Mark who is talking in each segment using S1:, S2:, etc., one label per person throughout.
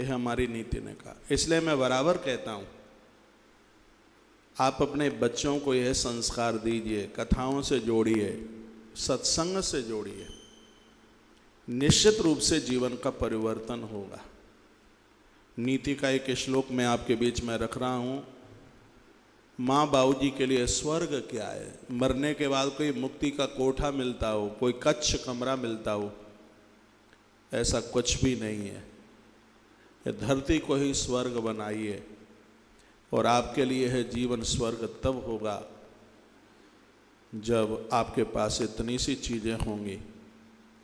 S1: ये हमारी नीति ने कहा। इसलिए मैं बराबर कहता हूँ, आप अपने बच्चों को यह संस्कार दीजिए, कथाओं से जोड़िए, सत्संग से जोड़िए, निश्चित रूप से जीवन का परिवर्तन होगा। नीति का एक श्लोक मैं आपके बीच में रख रहा हूँ। माँ बाबूजी के लिए स्वर्ग क्या है? मरने के बाद कोई मुक्ति का कोठा मिलता हो, कोई कच्छ कमरा मिलता हो, ऐसा कुछ भी नहीं है। ये धरती को ही स्वर्ग बनाइए, और आपके लिए है जीवन स्वर्ग तब होगा जब आपके पास इतनी सी चीज़ें होंगी।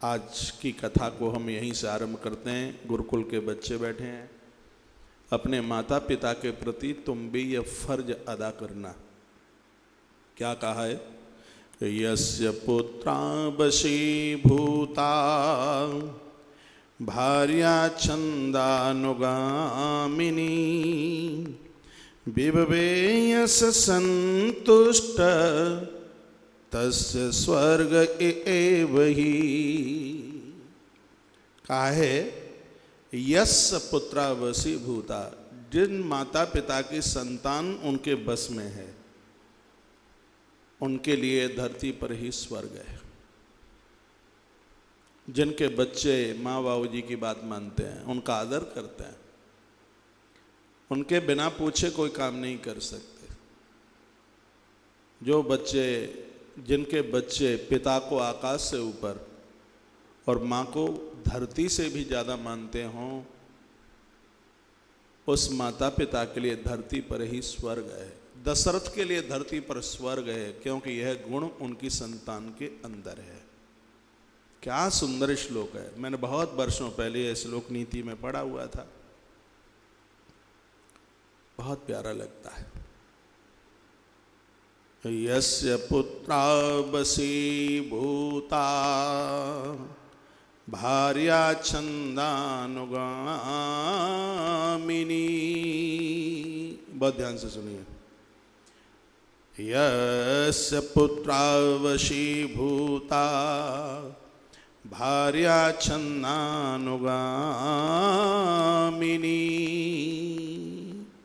S1: आज की कथा को हम यहीं से आरंभ करते हैं। गुरुकुल के बच्चे बैठे हैं, अपने माता पिता के प्रति तुम भी यह फर्ज अदा करना। क्या कहा है? यस्य पुत्रा वशीभूता भार्या छंदानुगामिनी विभवेयस संतुष्ट तस्य स्वर्ग एव ही। कहा है यस्य पुत्रा वशीभूता, जिन माता पिता की संतान उनके बस में है, उनके लिए धरती पर ही स्वर्ग है। जिनके बच्चे माँ बाबू जी की बात मानते हैं, उनका आदर करते हैं, उनके बिना पूछे कोई काम नहीं कर सकते। जो बच्चे, जिनके बच्चे पिता को आकाश से ऊपर और माँ को धरती से भी ज़्यादा मानते हों, उस माता पिता के लिए धरती पर ही स्वर्ग है। दशरथ के लिए धरती पर स्वर्ग है, क्योंकि यह गुण उनकी संतान के अंदर है। क्या सुंदर श्लोक है। मैंने बहुत वर्षों पहले यह श्लोक नीति में पढ़ा हुआ था, बहुत प्यारा लगता है। यस्य पुत्रा वशीभूता भार्या छंदानुगामिनी। बहुत ध्यान से सुनिए। यस्य पुत्रा वशीभूता भार्या छंदानुगामिनी।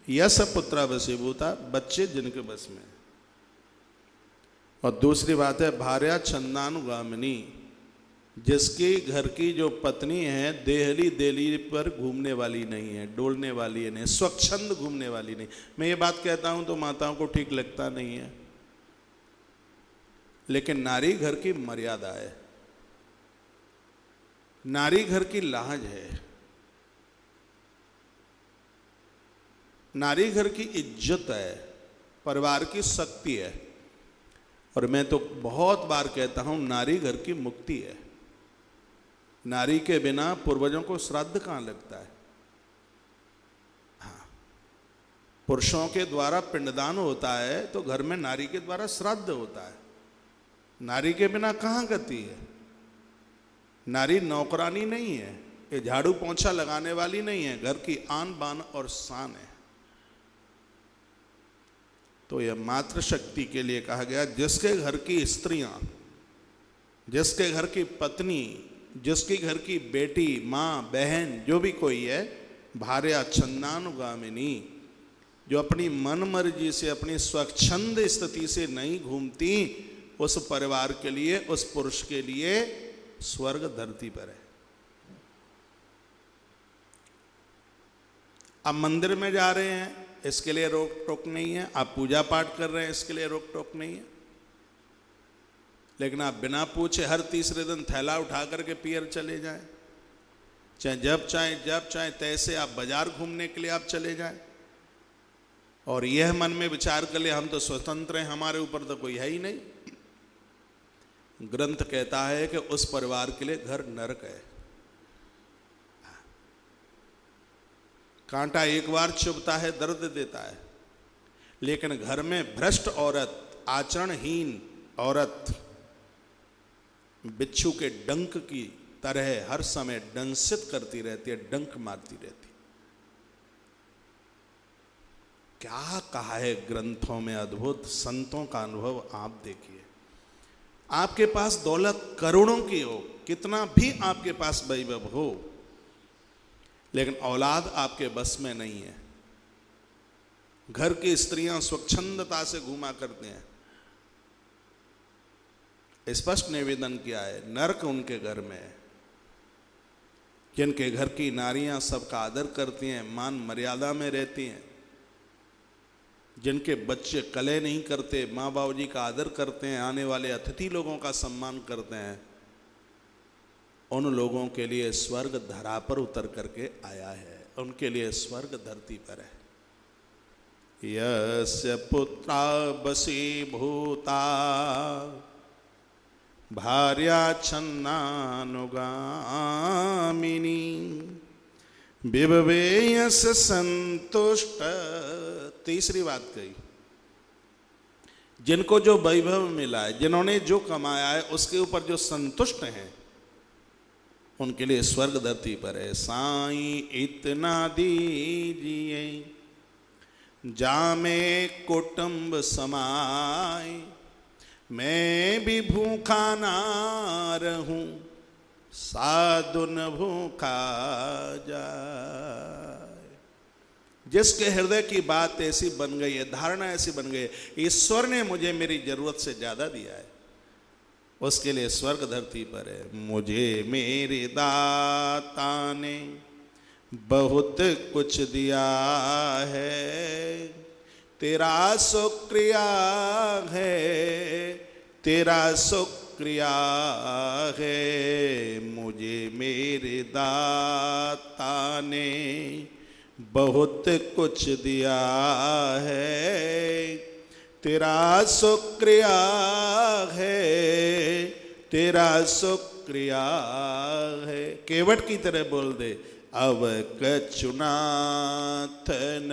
S1: यस्य पुत्रा वशीभूता, बच्चे जिनके बस में। और दूसरी बात है भार्या छंदानुगामिनी, जिसकी घर की जो पत्नी है देहली देली पर घूमने वाली नहीं है, डोलने वाली नहीं, स्वच्छंद घूमने वाली नहीं। मैं ये बात कहता हूं तो माताओं को ठीक लगता नहीं है, लेकिन नारी घर की मर्यादा है, नारी घर की लाज है, नारी घर की इज्जत है, परिवार की शक्ति है। और मैं तो बहुत बार कहता हूं नारी घर की मुक्ति है। नारी के बिना पूर्वजों को श्राद्ध कहाँ लगता है? हाँ, पुरुषों के द्वारा पिंडदान होता है तो घर में नारी के द्वारा श्राद्ध होता है। नारी के बिना कहाँ गति है? नारी नौकरानी नहीं है, ये झाड़ू पोंछा लगाने वाली नहीं है, घर की आन बान और शान है। तो यह मातृशक्ति के लिए कहा गया, जिसके घर की स्त्रियां, जिसके घर की पत्नी, जिसके घर की बेटी, माँ, बहन, जो भी कोई है, भार्या छंदानुगामिनी, जो अपनी मन मर्जी से, अपनी स्वच्छंद स्थिति से नहीं घूमती, उस परिवार के लिए, उस पुरुष के लिए स्वर्ग धरती पर है। आप मंदिर में जा रहे हैं, इसके लिए रोक टोक नहीं है। आप पूजा पाठ कर रहे हैं, इसके लिए रोक टोक नहीं है। लेकिन आप बिना पूछे हर तीसरे दिन थैला उठा करके पियर चले जाएं, चाहे जब चाहे तैसे आप बाजार घूमने के लिए आप चले जाएं, और यह मन में विचार कर ले हम तो स्वतंत्र हैं, हमारे ऊपर तो कोई है ही नहीं। ग्रंथ कहता है कि उस परिवार के लिए घर नरक है। कांटा एक बार चुभता है, दर्द देता है, लेकिन घर में भ्रष्ट औरत, आचरणहीन औरत बिच्छू के डंक की तरह हर समय डंसित करती रहती है, डंक मारती रहती। क्या कहा है ग्रंथों में, अद्भुत संतों का अनुभव आप देखिए। आपके पास दौलत करोड़ों की हो, कितना भी आपके पास वैभव हो, लेकिन औलाद आपके बस में नहीं है। घर की स्त्रियां स्वच्छंदता से घूमा करती हैं। स्पष्ट निवेदन किया है, नरक उनके घर में है। जिनके घर की नारियां सबका आदर करती हैं, मान मर्यादा में रहती हैं, जिनके बच्चे कले नहीं करते, माँ बाबू जी का आदर करते हैं, आने वाले अतिथि लोगों का सम्मान करते हैं, उन लोगों के लिए स्वर्ग धरा पर उतर करके आया है। उनके लिए स्वर्ग धरती पर है। यस्य पुत्रा वशीभूता भार्या छन्नानुगामिनी विभवेयस संतुष्ट। तीसरी बात कही, जिनको जो वैभव मिला है, जिन्होंने जो कमाया है, उसके ऊपर जो संतुष्ट हैं, उनके लिए स्वर्ग धरती पर है। साईं इतना दीजिए जामे कुटुंब समाए, मैं भी भूखा ना रहूं साधु न भूखा जाए। जिसके हृदय की बात ऐसी बन गई है, धारणा ऐसी बन गई है, ईश्वर ने मुझे मेरी जरूरत से ज्यादा दिया है, उसके लिए स्वर्ग धरती पर है। मुझे मेरे दाता ने बहुत कुछ दिया है, तेरा शुक्रिया है, तेरा शुक्रिया है। मुझे मेरे दाता ने बहुत कुछ दिया है, तेरा शुक्रिया है, तेरा शुक्रिया है। केवट की तरह बोल दे, अब कछुनाथ न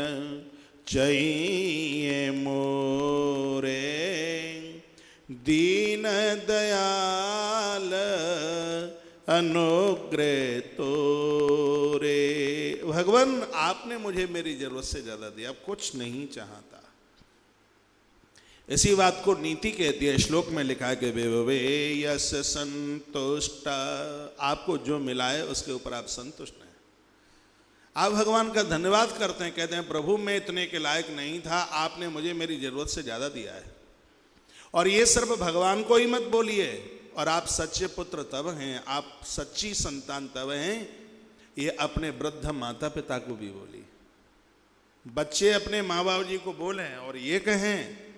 S1: चाहिए मोरे, दीन दयाल अनुग्रह तोरे। भगवान आपने मुझे मेरी जरूरत से ज्यादा दिया, अब कुछ नहीं चाहता। इसी बात को नीति कहती है, श्लोक में लिखा है कि विभवे यस संतुष्ट। आपको जो मिला है उसके ऊपर आप संतुष्ट हैं। आप भगवान का धन्यवाद करते हैं, कहते हैं प्रभु मैं इतने के लायक नहीं था, आपने मुझे मेरी जरूरत से ज्यादा दिया है। और ये सिर्फ भगवान को ही मत बोलिए, और आप सच्चे पुत्र तब हैं, आप सच्ची संतान तब हैं, ये अपने वृद्ध माता पिता को भी बोलिए। बच्चे अपने माँ बाबू जी को बोलें और ये कहें,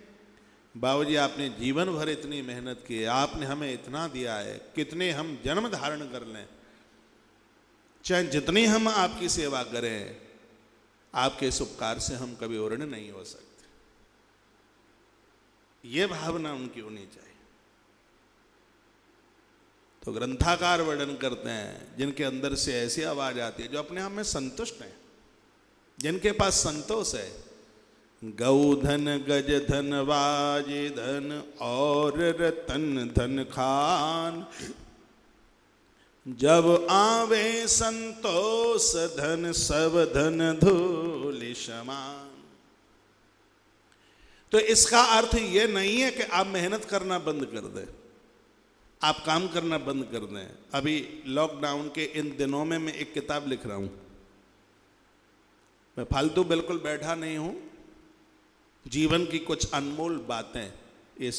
S1: बाबूजी आपने जीवन भर इतनी मेहनत की है, आपने हमें इतना दिया है, कितने हम जन्म धारण कर लें, चाहे जितनी हम आपकी सेवा करें, आपके इस उपकार से हम कभी ऋणी नहीं हो सकते। ये भावना उनकी होनी चाहिए। तो ग्रंथाकार वर्णन करते हैं, जिनके अंदर से ऐसी आवाज आती है, जो अपने आप में संतुष्ट हैं, जिनके पास संतोष है। गौधन गज धन वाजे धन और रतन धन खान, जब आवे संतोष धन सब धन धूलि समान। तो इसका अर्थ ये नहीं है कि आप मेहनत करना बंद कर दें, आप काम करना बंद कर दें। अभी लॉकडाउन के इन दिनों में मैं एक किताब लिख रहा हूं, मैं फालतू बिल्कुल बैठा नहीं हूं। जीवन की कुछ अनमोल बातें